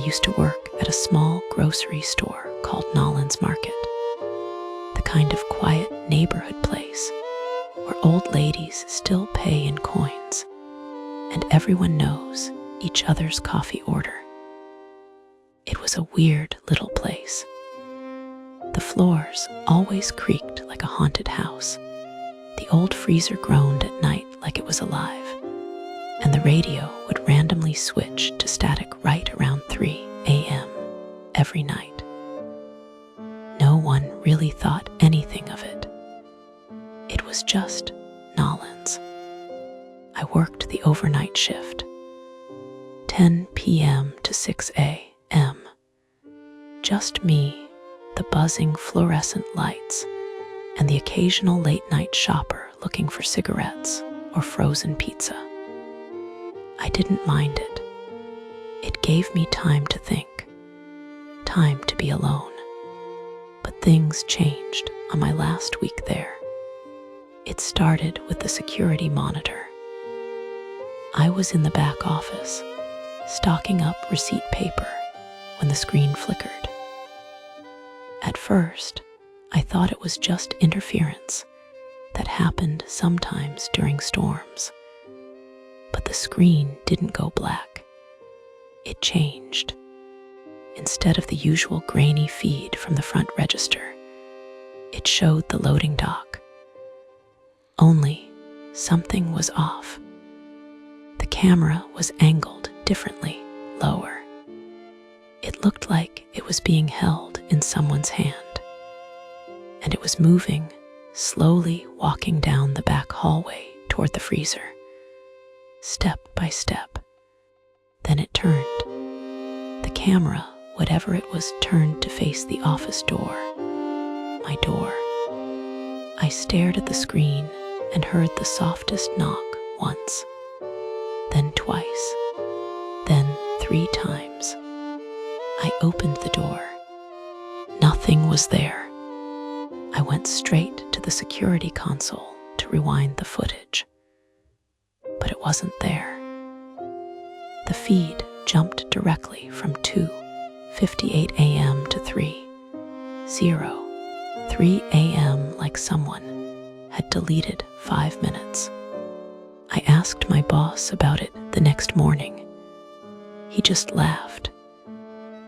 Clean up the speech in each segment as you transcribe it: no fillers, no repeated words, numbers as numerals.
used to work at a small grocery store called Nolan's Market, the kind of quiet neighborhood place where old ladies still pay in coins and everyone knows each other's coffee order. It was a weird little place. The floors always creaked like a haunted house. The old freezer groaned at night like it was alive, and the radio would randomly switch to static right around 3 a.m. every night. No one really thought anything of it. It was just Nolan's. I worked the overnight shift, 10 p.m. to 6 a.m. Just me, the buzzing fluorescent lights, and the occasional late-night shopper looking for cigarettes or frozen pizza. I didn't mind it. It gave me time to think, time to be alone. But things changed on my last week there. It started with the security monitor. I was in the back office, stocking up receipt paper when the screen flickered. At first, I thought it was just interference that happened sometimes during storms. But the screen didn't go black. It changed. Instead of the usual grainy feed from the front register, it showed the loading dock. Only something was off. The camera was angled differently, lower. It looked like it was being held in someone's hand, and it was moving, slowly walking down the back hallway toward the freezer, step by step. Then it turned. The camera, whatever it was, turned to face the office door, my door. I stared at the screen and heard the softest knock once, then twice, then 3 times. I opened the door. Nothing was there. I went straight to the security console to rewind the footage. But it wasn't there. The feed jumped directly from 2:58 a.m. to 3:03 a.m. like someone had deleted 5 minutes. I asked my boss about it the next morning. He just laughed.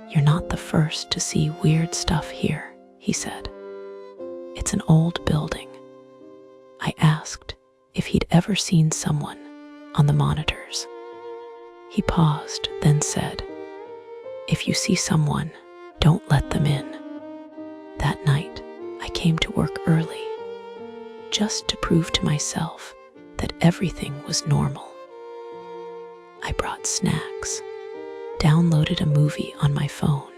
"You're not the first to see weird stuff here," he said. "It's an old building." I asked if he'd ever seen someone on the monitors. He paused, then said, "If you see someone, don't let them in." That night, I came to work early, just to prove to myself that everything was normal. I brought snacks, downloaded a movie on my phone,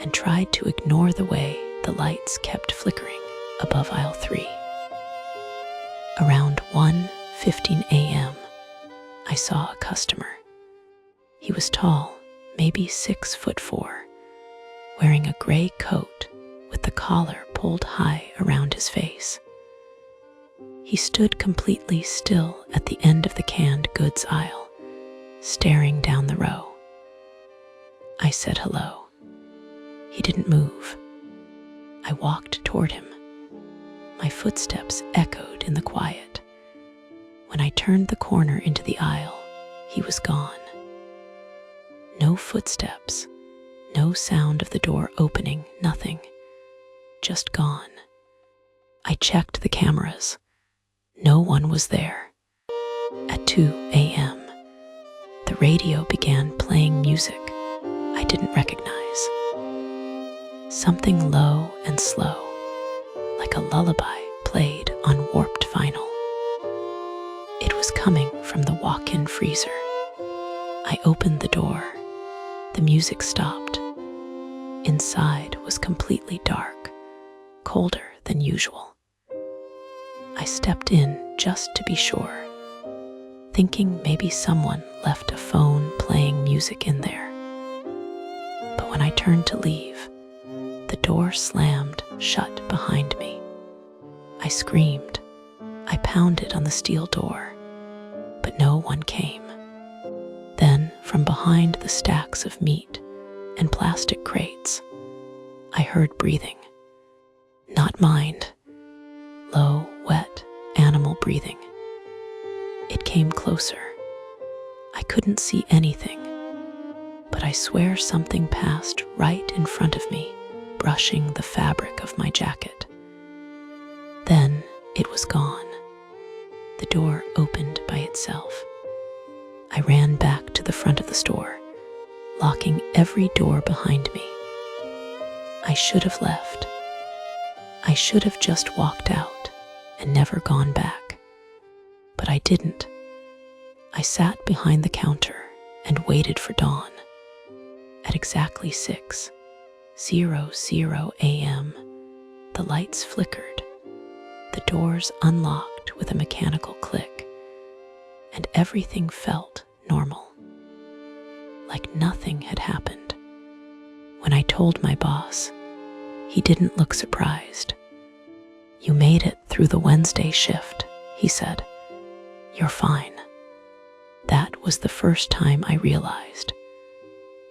and tried to ignore the way the lights kept flickering above aisle 3. Around 1:15 a.m., I saw a customer. He was tall, maybe 6'4", wearing a gray coat with the collar pulled high around his face. He stood completely still at the end of the canned goods aisle, staring down the row. I said hello. He didn't move. I walked toward him. My footsteps echoed in the quiet. When I turned the corner into the aisle, he was gone. No footsteps, no sound of the door opening, nothing. Just gone. I checked the cameras. No one was there. At 2 a.m., the radio began playing music I didn't recognize. Something low and slow, like a lullaby played on warped vinyl. It was coming from the walk-in freezer. I opened the door. The music stopped. Inside was completely dark, colder than usual. I stepped in just to be sure, thinking maybe someone left a phone playing music in there. But when I turned to leave, the door slammed shut behind me. I screamed. I pounded on the steel door, but no one came. Then, from behind the stacks of meat and plastic crates, I heard breathing. Not mine. Low, wet, animal breathing. It came closer. I couldn't see anything, but I swear something passed right in front of me, brushing the fabric of my jacket. Then it was gone. The door opened by itself. I ran back to the front of the store, locking every door behind me. I should have left. I should have just walked out and never gone back. But I didn't. I sat behind the counter and waited for dawn. At exactly 6:00 a.m., the lights flickered, the doors unlocked with a mechanical click, and everything felt normal, like nothing had happened. When I told my boss, he didn't look surprised. "You made it through the Wednesday shift," he said. "You're fine." That was the first time I realized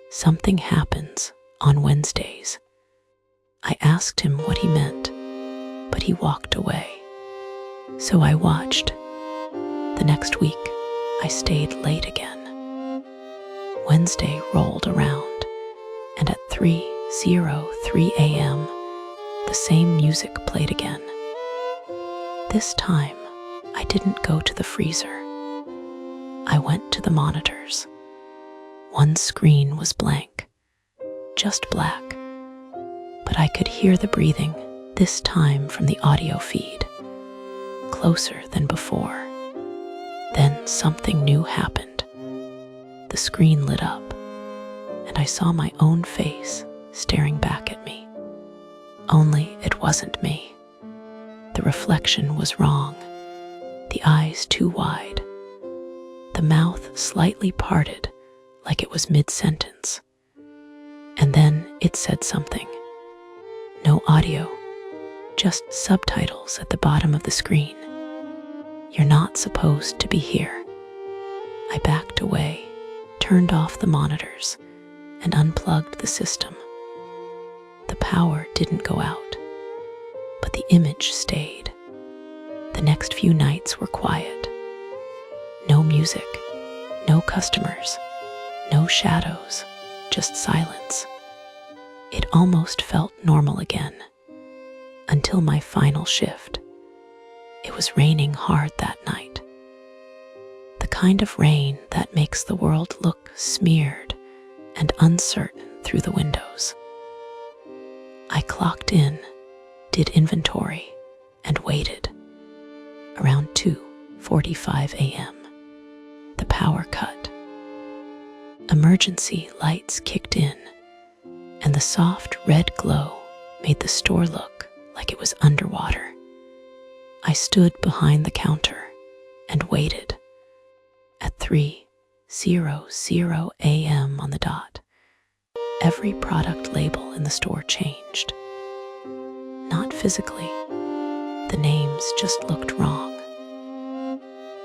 something happens on Wednesdays. I asked him what he meant, but he walked away. So I watched. The next week, I stayed late again. Wednesday rolled around, and at 3:03 a.m., the same music played again. This time, I didn't go to the freezer. I went to the monitors. One screen was blank, just black, but I could hear the breathing, this time from the audio feed, closer than before. Then something new happened. The screen lit up, and I saw my own face staring back at me. Only it wasn't me. The reflection was wrong, the eyes too wide, the mouth slightly parted like it was mid-sentence. And then it said something. No audio, just subtitles at the bottom of the screen. "You're not supposed to be here." I backed away, turned off the monitors, and unplugged the system. The power didn't go out, but the image stayed. The next few nights were quiet. No music, no customers, no shadows, just silence. It almost felt normal again, until my final shift. It was raining hard that night. The kind of rain that makes the world look smeared and uncertain through the windows. I clocked in, did inventory, and waited. Around 2:45 a.m., the power cut. Emergency lights kicked in, and the soft red glow made the store look like it was underwater. I stood behind the counter and waited. At 3:00 a.m. on the dot, every product label in the store changed. Not physically, the names just looked wrong,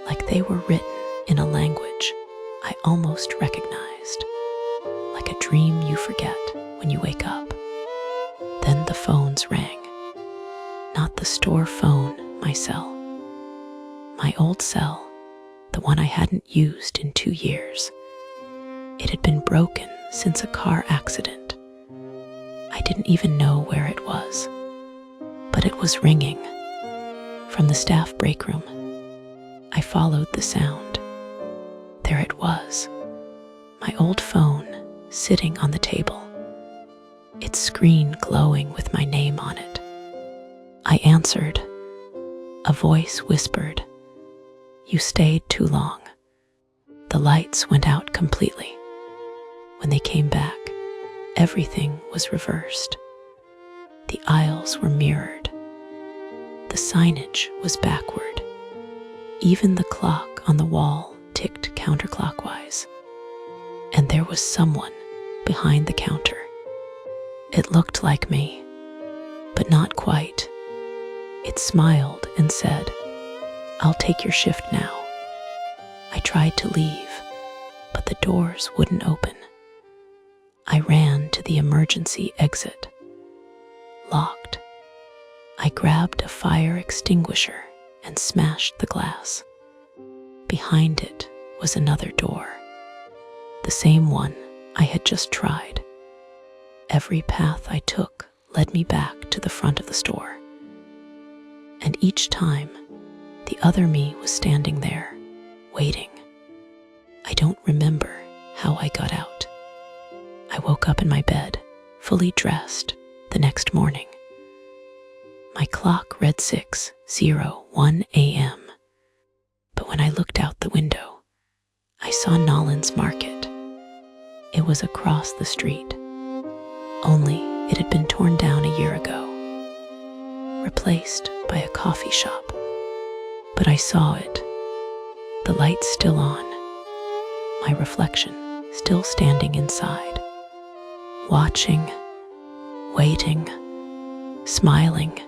like they were written in a language I almost recognized, like a dream you forget when you wake up. Then the phones rang. Not the store phone, my cell. My old cell, the one I hadn't used in 2 years. It had been broken since a car accident. I didn't even know where it was, but it was ringing. From the staff break room, I followed the sound. There it was, my old phone sitting on the table, its screen glowing with my name on it. I answered. A voice whispered, "You stayed too long." The lights went out completely. When they came back, everything was reversed. The aisles were mirrored. The signage was backward. Even the clock on the wall ticked counterclockwise. And there was someone behind the counter. It looked like me, but not quite. It smiled and said, "I'll take your shift now." I tried to leave, but the doors wouldn't open. I ran to the emergency exit. Locked. I grabbed a fire extinguisher and smashed the glass. Behind it was another door, the same one I had just tried. Every path I took led me back to the front of the store. And each time, the other me was standing there, waiting. I don't remember how I got out. I woke up in my bed, fully dressed, the next morning. My clock read 6:01 a.m. But when I looked out the window, I saw Nolan's Market. It was across the street, only it had been torn down a year ago, replaced by a coffee shop. But I saw it, the lights still on, my reflection still standing inside, watching, waiting, smiling,